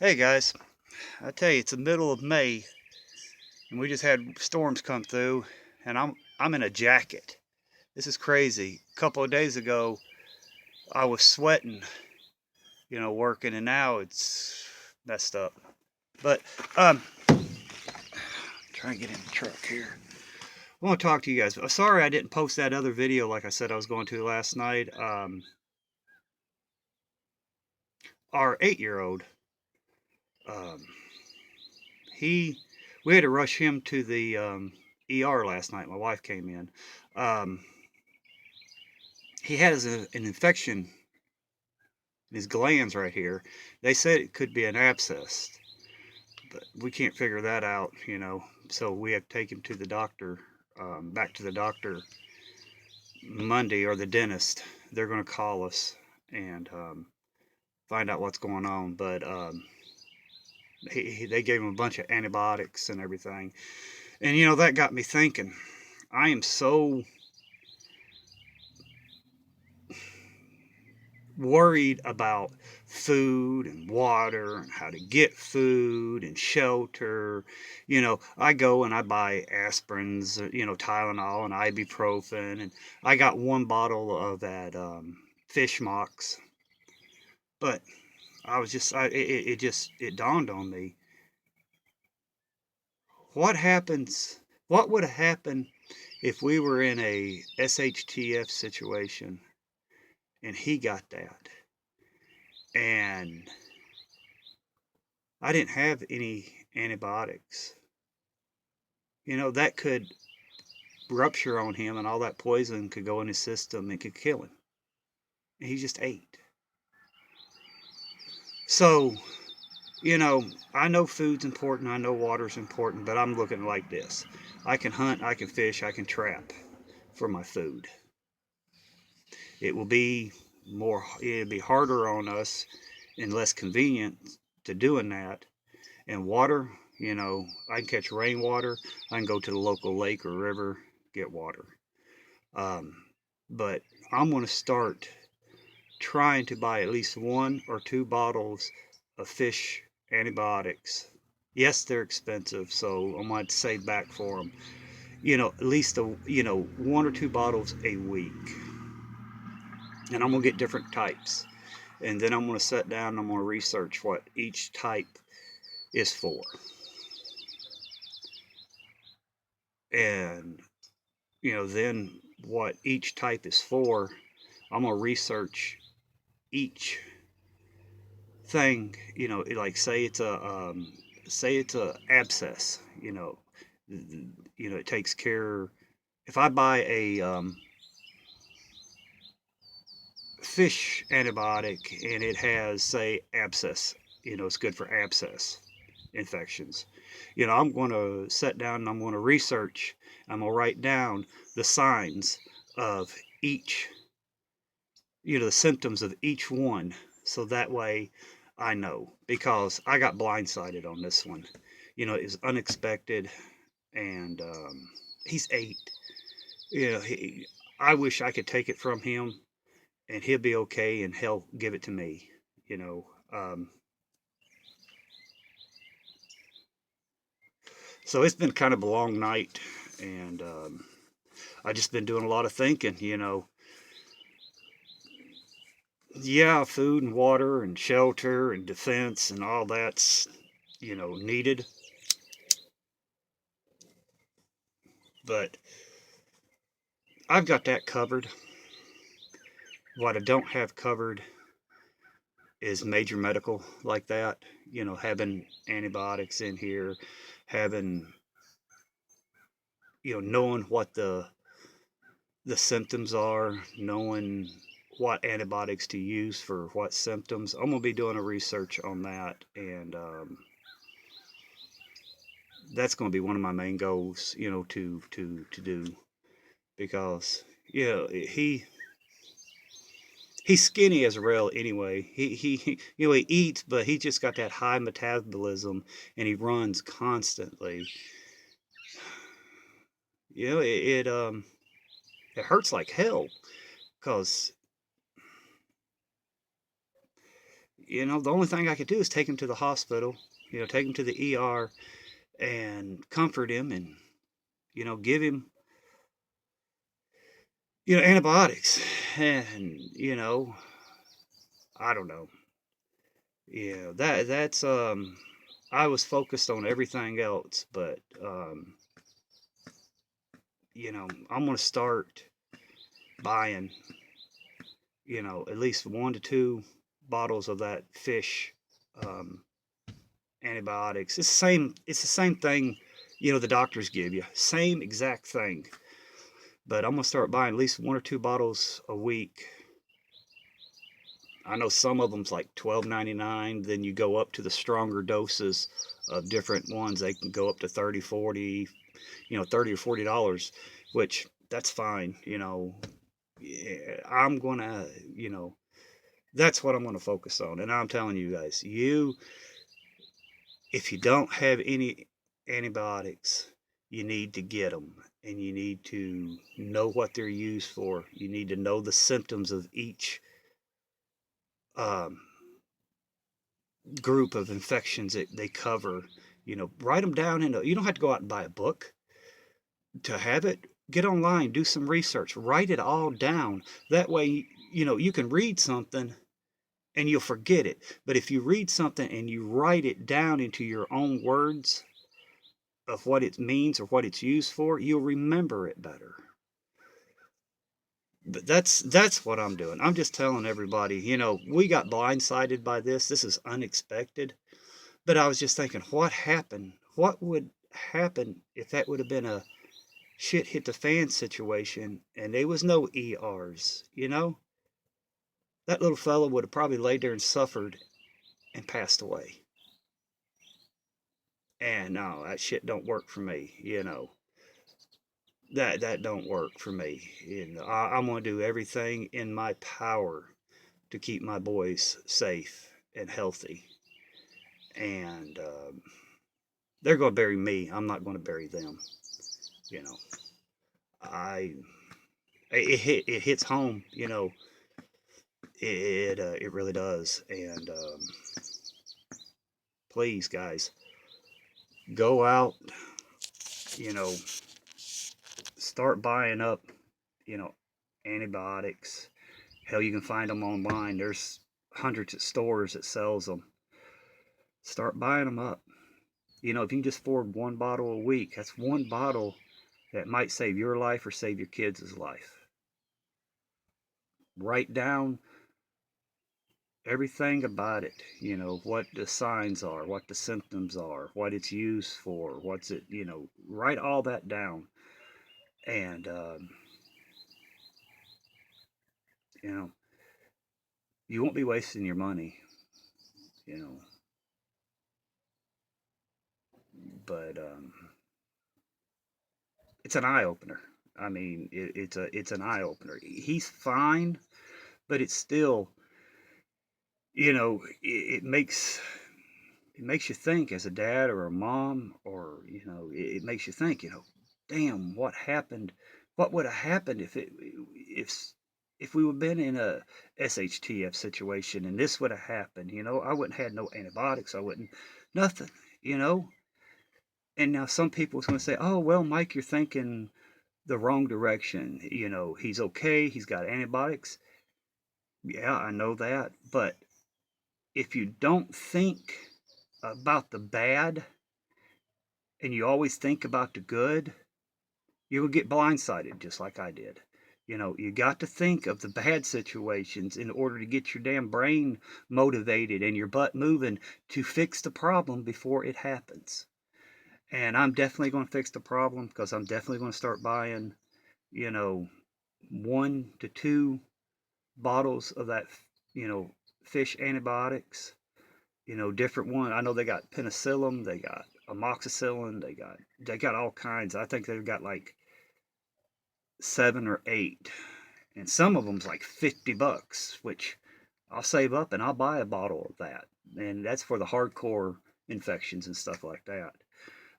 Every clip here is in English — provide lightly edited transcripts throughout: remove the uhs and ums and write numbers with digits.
Hey guys, I tell you, it's the middle of May and we just had storms come through and I'm in a jacket. This is crazy. A couple of days ago I was sweating, working, and now it's messed up. But try and get in the truck here. I want to talk to you guys. Sorry I didn't post that other video like I said I was going to last night. Our 8-year-old, um, he we had to rush him to the ER last night. My wife came in. Um, he has an infection in his glands right here. They said it could be an abscess, but we can't figure that out. So we have to take him to the doctor, back to the doctor Monday, or the dentist. They're going to call us and find out what's going on. But they gave him a bunch of antibiotics and everything. And, that got me thinking. I am so worried about food and water and how to get food and shelter. I go and I buy aspirins, Tylenol and ibuprofen, and I got one bottle of that fish mox. But I was just, it dawned on me, what happens, what would have happened if we were in a SHTF situation and he got that and I didn't have any antibiotics. That could rupture on him and all that poison could go in his system and could kill him. And he just ate. So, I know food's important, I know water's important, but I'm looking like this. I can hunt, I can fish, I can trap for my food. It will be it'll be harder on us and less convenient to doing that. And water, I can catch rainwater. I can go to the local lake or river, get water. But I'm going to start trying to buy at least 1 or 2 bottles of fish antibiotics. Yes, they're expensive, so I might save back for them. At least 1 or 2 bottles a week. And I'm going to get different types. And then I'm going to sit down and I'm going to research what each type is for. And then what each type is for, I'm gonna research each thing. Like say it's a abscess. It takes care. If I buy a fish antibiotic and it has, say, abscess, it's good for abscess infections. I'm going to sit down and I'm going to research. I'm going to write down the signs of each, the symptoms of each one. So that way I know, because I got blindsided on this one. It's unexpected, and he's 8. I wish I could take it from him and he'll be okay and he'll give it to me. You know, um, so it's been kind of a long night, and I just been doing a lot of thinking. Yeah, food and water and shelter and defense and all that's needed, but I've got that covered. What I don't have covered is major medical like that. Having antibiotics in here, having knowing what the symptoms are, knowing what antibiotics to use for what symptoms. I'm gonna be doing a research on that, and that's gonna be one of my main goals, to do, because he's skinny as a rail anyway. He eats, but he just got that high metabolism, and he runs constantly. It hurts like hell, because the only thing I could do is take him to the hospital, take him to the ER and comfort him and, give him, antibiotics. And, I don't know. Yeah, that's I was focused on everything else, but I'm gonna start buying, at least 1 to 2 bottles of that fish um, antibiotics. It's the same thing, the doctors give you. Same exact thing. But I'm gonna start buying at least 1 or 2 bottles a week. I know some of them's like $12.99. Then you go up to the stronger doses of different ones. They can go up to 30, 40, $30 or $40, which that's fine. Yeah, I'm gonna, that's what I'm gonna focus on. And I'm telling you guys, if you don't have any antibiotics, you need to get them, and you need to know what they're used for. You need to know the symptoms of each um, group of infections that they cover. Write them down you don't have to go out and buy a book to have it. Get online, do some research, write it all down. That way, you can read something and you'll forget it. But if you read something and you write it down into your own words of what it means or what it's used for, you'll remember it better. But that's what I'm doing. I'm just telling everybody, we got blindsided by this. This is unexpected. But I was just thinking, what happened? What would happen if that would have been a shit hit the fan situation and there was no ERs, That little fellow would have probably laid there and suffered and passed away. And no, that shit don't work for me. That don't work for me. I'm gonna do everything in my power to keep my boys safe and healthy. And they're gonna bury me. I'm not gonna bury them. You know, I it hits home. It really does. And please, guys, go out. You know, start buying up. You know, antibiotics. Hell, you can find them online. There's hundreds of stores that sells them. Start buying them up. If you can just afford 1 bottle a week, that's 1 bottle that might save your life or save your kids' life. Write down everything about it, what the signs are, what the symptoms are, what it's used for, write all that down. And, you won't be wasting your money, you know, but, it's an eye opener. I mean, it's an eye opener. He's fine, but it's still, it makes you think as a dad or a mom, or it makes you think, damn, what happened? What would have happened if we would have been in a SHTF situation and this would have happened? I wouldn't have had no antibiotics. I wouldn't nothing. You know. And now some people's going to say, "Oh well, Mike, you're thinking the wrong direction. He's okay. He's got antibiotics." Yeah, I know that, but if you don't think about the bad and you always think about the good, you will get blindsided just like I did. You got to think of the bad situations in order to get your damn brain motivated and your butt moving to fix the problem before it happens. And I'm definitely going to fix the problem because I'm definitely going to start buying, 1 to 2 bottles of that, fish antibiotics. Different one. I know they got penicillin, they got amoxicillin, they got all kinds. I think they've got like 7 or 8, and some of them's like $50, which I'll save up and I'll buy a bottle of that, and that's for the hardcore infections and stuff like that.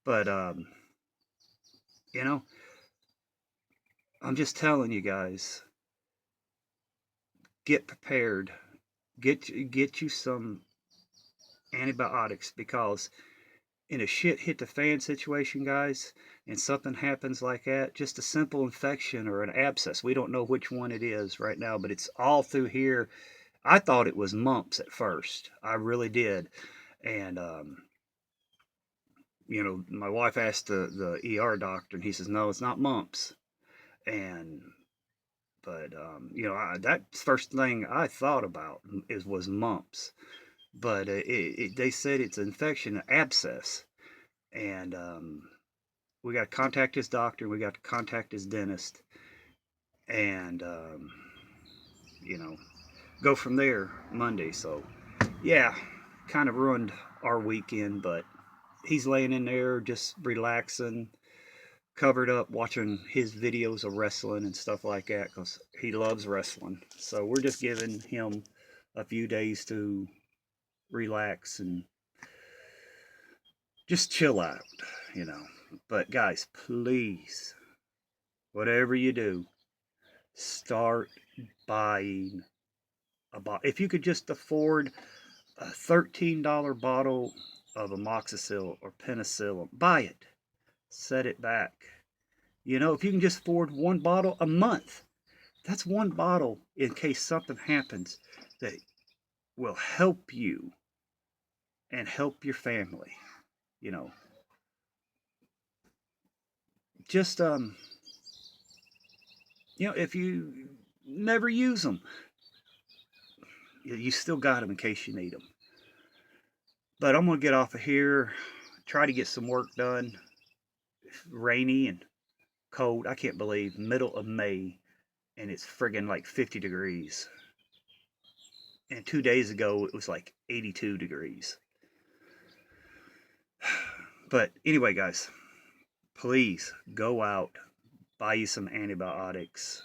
But you know, I'm just telling you guys, get prepared Get you some antibiotics, because in a shit hit the fan situation, guys, and something happens like that, just a simple infection or an abscess. We don't know which one it is right now, but it's all through here. I thought it was mumps at first. I really did. And, my wife asked the ER doctor, and he says, no, it's not mumps. And, but, that's the first thing I thought about was mumps. But they said it's an infection, an abscess. And we got to contact his doctor. We got to contact his dentist, and you know, go from there Monday. So yeah, kind of ruined our weekend, but he's laying in there just relaxing, covered up, watching his videos of wrestling and stuff like that, because he loves wrestling. So we're just giving him a few days to relax and just chill out, you know. But guys, please, whatever you do, start buying a bottle. If you could just afford a $13 bottle of amoxicillin or penicillin, buy it. Set it back. You know, if you can just afford one bottle a month, that's one bottle in case something happens that will help you and help your family. You know, just if you never use them, you still got them in case you need them. But I'm gonna get off of here, try to get some work done. Rainy and cold. I can't believe middle of May and it's friggin' like 50 degrees. And 2 days ago it was like 82 degrees. But anyway, guys, please go out, buy you some antibiotics,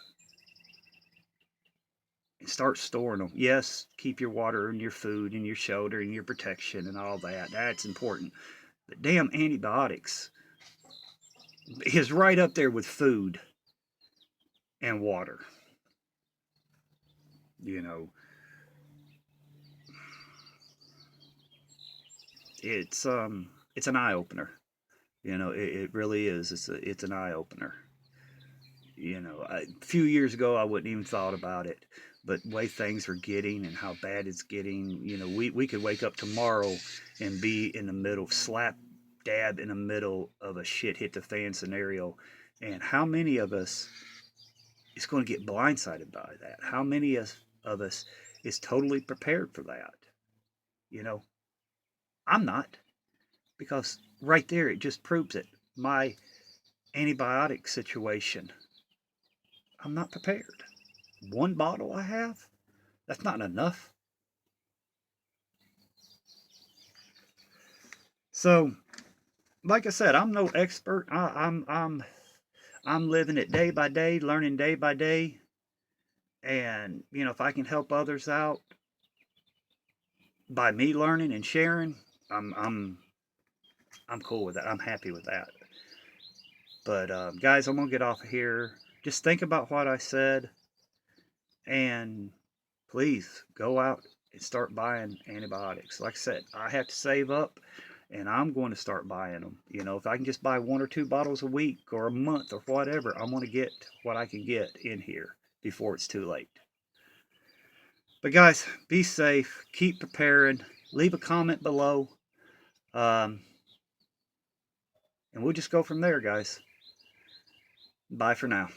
and start storing them. Yes, keep your water and your food and your shelter and your protection and all that. That's important. But damn, antibiotics is right up there with food and water. You know, it's an eye opener. You know, it really is. It's an eye opener. You know, a few years ago I wouldn't even thought about it, but the way things are getting and how bad it's getting, we could wake up tomorrow and be in the middle, slap dab in the middle of a shit hit the fan scenario. And how many of us is going to get blindsided by that? How many of us is totally prepared for that? You know, I'm not, because right there it just proves it. My antibiotic situation, I'm not prepared. One bottle I have, that's not enough. So, like I said, I'm no expert. I'm living it day by day, learning day by day, and if I can help others out by me learning and sharing, I'm cool with that. I'm happy with that. But guys, I'm gonna get off of here. Just think about what I said, and please go out and start buying antibiotics. Like I said, I have to save up, and I'm going to start buying them. If I can just buy 1 or 2 bottles a week or a month or whatever, I'm going to get what I can get in here before it's too late. But guys, be safe. Keep preparing. Leave a comment below. And we'll just go from there, guys. Bye for now.